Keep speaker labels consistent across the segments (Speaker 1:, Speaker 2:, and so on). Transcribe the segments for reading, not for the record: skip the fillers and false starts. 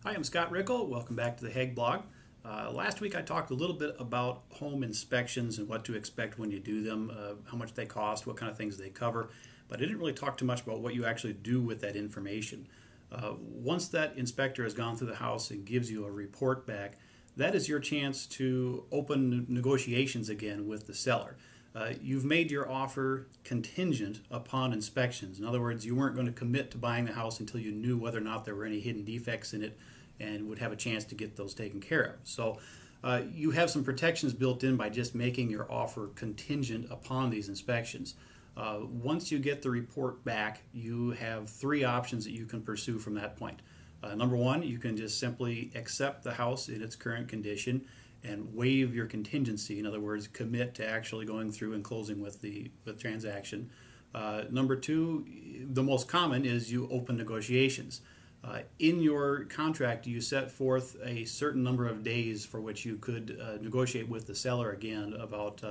Speaker 1: Hi, I'm Scott Rickel. Welcome back to the Hegg blog. Last week I talked a little bit about home inspections and what to expect when you do them, how much they cost, what kind of things they cover, but I didn't really talk too much about what you actually do with that information. Once that inspector has gone through the house and gives you a report back, that is your chance to open negotiations again with the seller. You've made your offer contingent upon inspections. In other words, you weren't going to commit to buying the house until you knew whether or not there were any hidden defects in it and would have a chance to get those taken care of. So you have some protections built in by just making your offer contingent upon these inspections. Once you get the report back, you have three options that you can pursue from that point. Number one, you can just simply accept the house in its current condition and waive your contingency. In other words, commit to actually going through and closing with the transaction. Number two, the most common is you open negotiations. In your contract, you set forth a certain number of days for which you could negotiate with the seller again about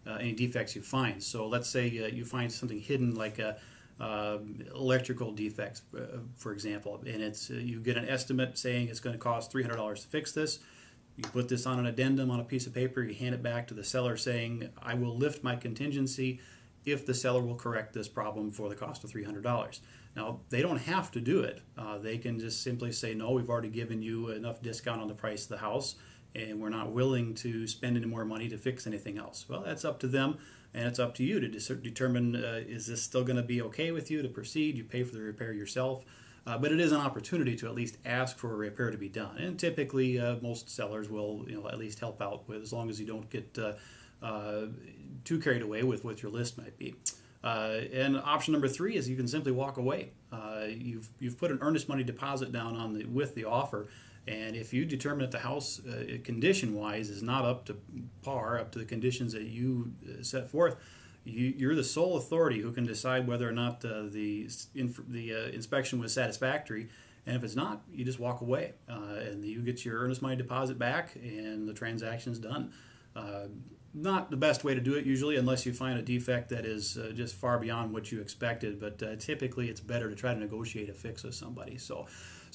Speaker 1: any defects you find. So let's say you find something hidden like electrical defects, for example, and it's you get an estimate saying it's going to cost $300 to fix this. You put this on an addendum on a piece of paper, you hand it back to the seller saying, I will lift my contingency if the seller will correct this problem for the cost of $300. Now, they don't have to do it. They can just simply say, no, we've already given you enough discount on the price of the house, and we're not willing to spend any more money to fix anything else. Well, that's up to them, and it's up to you to determine, is this still going to be okay with you to proceed? You pay for the repair yourself. But it is an opportunity to at least ask for a repair to be done. And typically, most sellers will at least help out with, as long as you don't get too carried away with what your list might be. And option number three is you can simply walk away. You've put an earnest money deposit down with the offer, and if you determine that the house condition-wise is not up to par, up to the conditions that you set forth, you're the sole authority who can decide whether or not the inspection was satisfactory. And if it's not, you just walk away, and you get your earnest money deposit back, and the transaction's done. Not the best way to do it usually, unless you find a defect that is just far beyond what you expected. But typically, it's better to try to negotiate a fix with somebody. So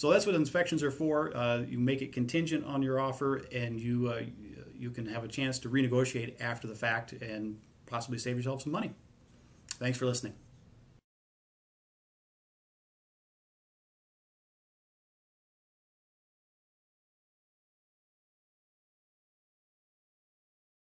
Speaker 1: that's what inspections are for. You make it contingent on your offer, and you can have a chance to renegotiate after the fact and possibly save yourself some money. Thanks for listening.